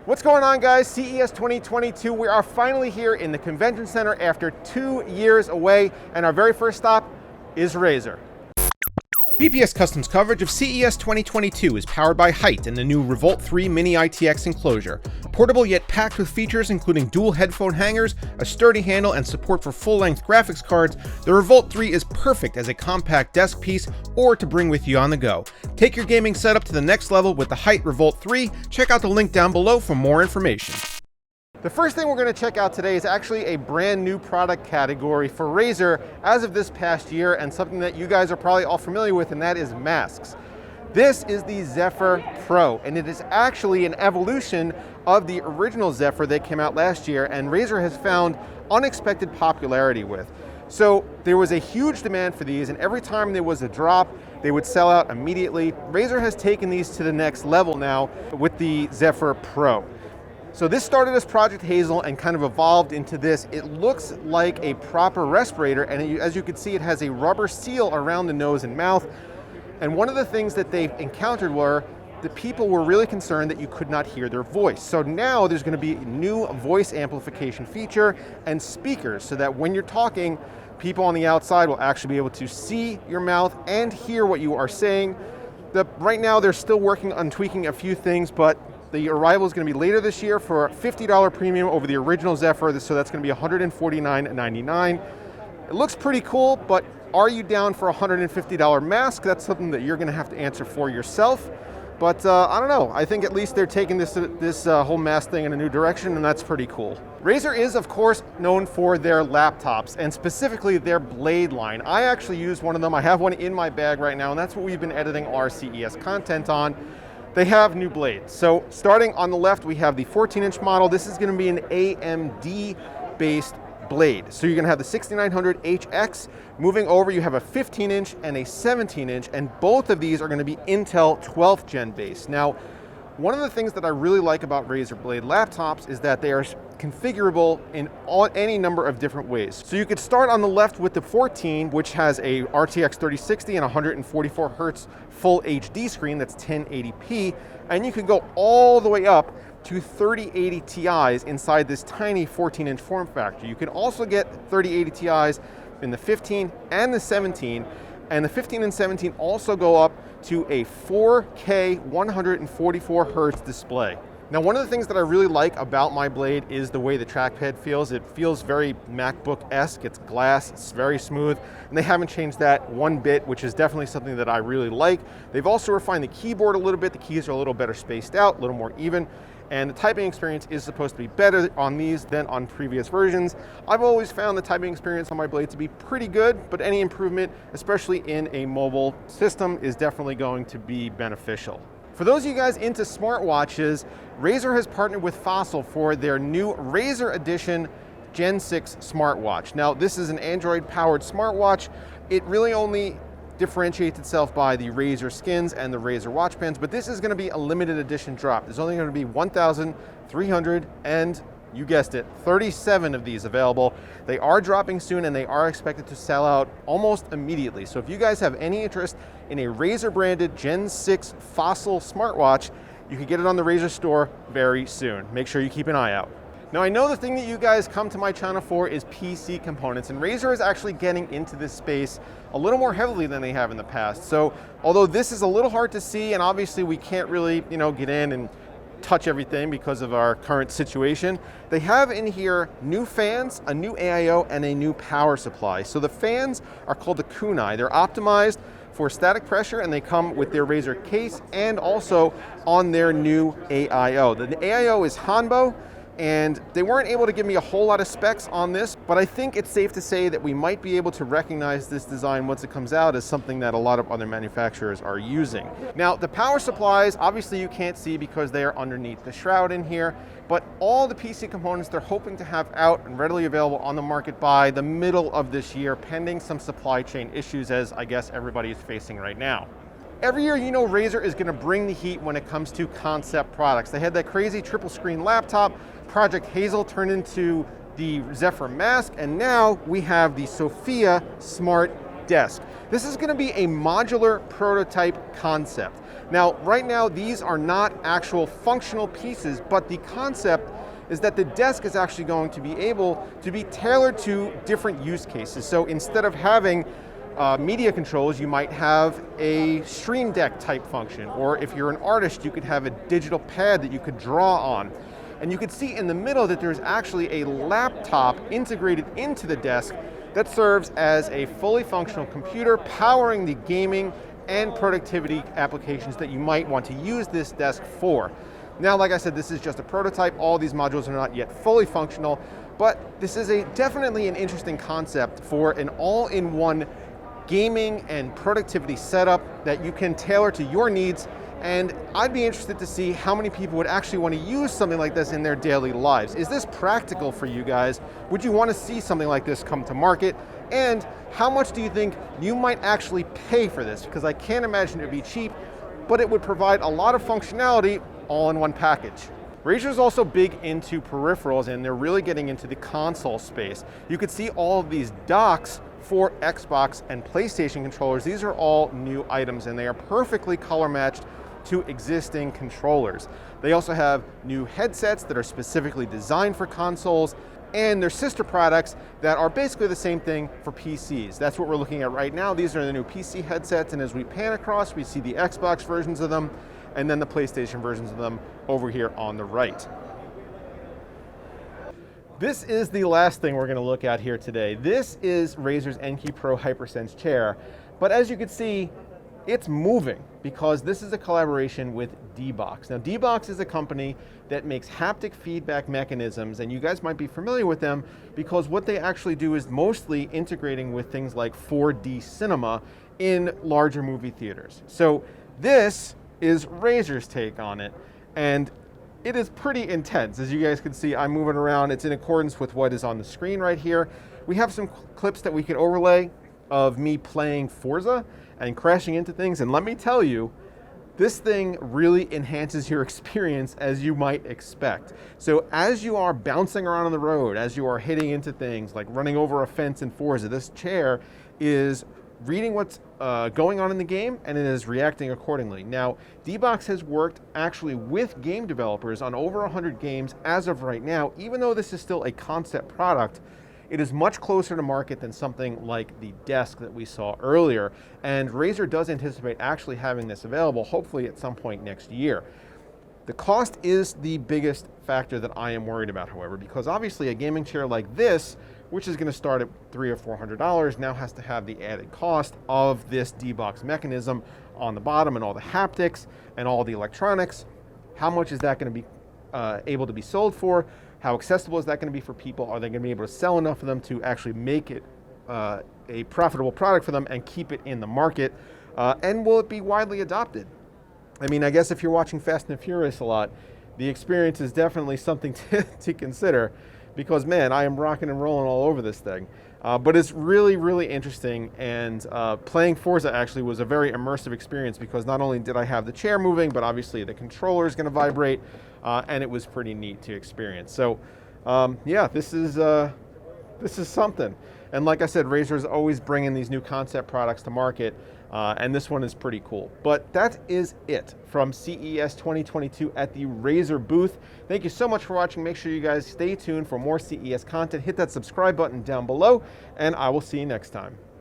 What's going on, guys? CES 2022. We are finally here in the convention center after 2 years away, and our very first stop is Razer. BPS Custom's coverage of CES 2022 is powered by Height and the new Revolt 3 Mini ITX enclosure. Portable yet packed with features including dual headphone hangers, a sturdy handle, and support for full-length graphics cards, the Revolt 3 is perfect as a compact desk piece or to bring with you on the go. Take your gaming setup to the next level with the Height Revolt 3. Check out the link down below for more information. The first thing we're going to check out today is actually a brand new product category for Razer as of this past year, and something that you guys are probably all familiar with, and that is masks. This is the Zephyr Pro, and it is actually an evolution of the original Zephyr that came out last year, and Razer has found unexpected popularity with. So there was a huge demand for these, and every time there was a drop, they would sell out immediately. Razer has taken these to the next level now with the Zephyr Pro. So this started as Project Hazel and kind of evolved into this. It looks like a proper respirator, and as you can see, it has a rubber seal around the nose and mouth. And one of the things that they've encountered were the people were really concerned that you could not hear their voice. So now there's going to be a new voice amplification feature and speakers, so that when you're talking, people on the outside will actually be able to see your mouth and hear what you are saying. Right now they're still working on tweaking a few things, but the arrival is going to be later this year for a $50 premium over the original Zephyr, so that's going to be $149.99. It looks pretty cool, but are you down for a $150 mask? That's something that you're going to have to answer for yourself. But I don't know. I think at least they're taking this whole mask thing in a new direction, and that's pretty cool. Razer is, of course, known for their laptops, and specifically their Blade line. I actually use one of them. I have one in my bag right now, and that's what we've been editing our CES content on. They have new blades. So starting on the left, we have the 14-inch model. This is going to be an AMD-based blade. So you're going to have the 6900HX. Moving over, you have a 15-inch and a 17-inch, and both of these are going to be Intel 12th gen based. Now, one of the things that I really like about Razer Blade laptops is that they are configurable in any number of different ways. So you could start on the left with the 14, which has a RTX 3060 and 144 Hertz full HD screen that's 1080p, and you can go all the way up to 3080 Ti's inside this tiny 14-inch form factor. You can also get 3080 Ti's in the 15 and the 17, and the 15 and 17 also go up to a 4K 144 Hertz display. Now, one of the things that I really like about my Blade is the way the trackpad feels. It feels very MacBook-esque. It's glass, it's very smooth, and they haven't changed that one bit, which is definitely something that I really like. They've also refined the keyboard a little bit. The keys are a little better spaced out, a little more even, and the typing experience is supposed to be better on these than on previous versions. I've always found the typing experience on my Blade to be pretty good, but any improvement, especially in a mobile system, is definitely going to be beneficial. For those of you guys into smartwatches, Razer has partnered with Fossil for their new Razer Edition Gen 6 smartwatch. Now, this is an Android-powered smartwatch. It really only differentiates itself by the Razer skins and the Razer watch bands, but this is going to be a limited edition drop. There's only going to be 1,300 and, you guessed it, 37 of these available. They are dropping soon, and they are expected to sell out almost immediately. So if you guys have any interest in a Razer branded Gen 6 Fossil smartwatch, you can get it on the Razer store very soon. Make sure you keep an eye out. Now, I know the thing that you guys come to my channel for is PC components, and Razer is actually getting into this space a little more heavily than they have in the past. So although this is a little hard to see, and obviously we can't really, get in and touch everything because of our current situation, they have in here new fans, a new AIO, and a new power supply. So the fans are called the Kunai. They're optimized for static pressure, and they come with their Razer case and also on their new AIO. The AIO is Hanbo, and they weren't able to give me a whole lot of specs on this, but I think it's safe to say that we might be able to recognize this design once it comes out as something that a lot of other manufacturers are using. Now, the power supplies, obviously you can't see because they are underneath the shroud in here, but all the PC components they're hoping to have out and readily available on the market by the middle of this year, pending some supply chain issues, as I guess everybody is facing right now. Every year, Razer is going to bring the heat when it comes to concept products. They had that crazy triple screen laptop. Project Hazel turned into the Zephyr mask, and now we have the Sophia smart desk. This is going to be a modular prototype concept. Now, right now, these are not actual functional pieces, but the concept is that the desk is actually going to be able to be tailored to different use cases. So instead of having media controls, you might have a stream deck type function, or if you're an artist, you could have a digital pad that you could draw on. And you can see in the middle that there's actually a laptop integrated into the desk that serves as a fully functional computer powering the gaming and productivity applications that you might want to use this desk for. Now, like I said, this is just a prototype. All these modules are not yet fully functional, but this is definitely an interesting concept for an all-in-one gaming and productivity setup that you can tailor to your needs. And I'd be interested to see how many people would actually want to use something like this in their daily lives. Is this practical for you guys? Would you want to see something like this come to market? And how much do you think you might actually pay for this? Because I can't imagine it would be cheap, but it would provide a lot of functionality all in one package. Razer is also big into peripherals, and they're really getting into the console space. You could see all of these docks for Xbox and PlayStation controllers. These are all new items, and they are perfectly color matched to existing controllers. They also have new headsets that are specifically designed for consoles, and their sister products that are basically the same thing for PCs. That's what we're looking at right now. These are the new PC headsets, and as we pan across, we see the Xbox versions of them, and then the PlayStation versions of them over here on the right. This is the last thing we're going to look at here today. This is Razer's NQ Pro HyperSense chair, but as you can see, it's moving because this is a collaboration with D-Box. Now, D-Box is a company that makes haptic feedback mechanisms, and you guys might be familiar with them because what they actually do is mostly integrating with things like 4D cinema in larger movie theaters. So this is Razer's take on it, and it is pretty intense. As you guys can see, I'm moving around. It's in accordance with what is on the screen right here. We have some clips that we could overlay of me playing Forza and crashing into things, and let me tell you, this thing really enhances your experience as you might expect. So as you are bouncing around on the road, as you are hitting into things like running over a fence in Forza, this chair is reading what's going on in the game, and it is reacting accordingly. Now, D-Box has worked actually with game developers on over 100 games as of right now. Even though this is still a concept product, it is much closer to market than something like the desk that we saw earlier, and Razer does anticipate actually having this available, hopefully at some point next year. The cost is the biggest factor that I am worried about, however, because obviously a gaming chair like this, which is going to start at $300 or $400, now has to have the added cost of this D-Box mechanism on the bottom and all the haptics and all the electronics. How much is that going to be able to be sold for? How accessible is that going to be for people? Are they going to be able to sell enough of them to actually make it a profitable product for them and keep it in the market? And will it be widely adopted? I mean, I guess if you're watching Fast and Furious a lot, the experience is definitely something to consider, because man, I am rocking and rolling all over this thing. But it's really, really interesting, and playing Forza actually was a very immersive experience because not only did I have the chair moving, but obviously the controller is going to vibrate, and it was pretty neat to experience. So yeah, this is something. And like I said, Razer is always bringing these new concept products to market, and this one is pretty cool. But that is it from CES 2022 at the Razer booth. Thank you so much for watching. Make sure you guys stay tuned for more CES content. Hit that subscribe button down below, and I will see you next time.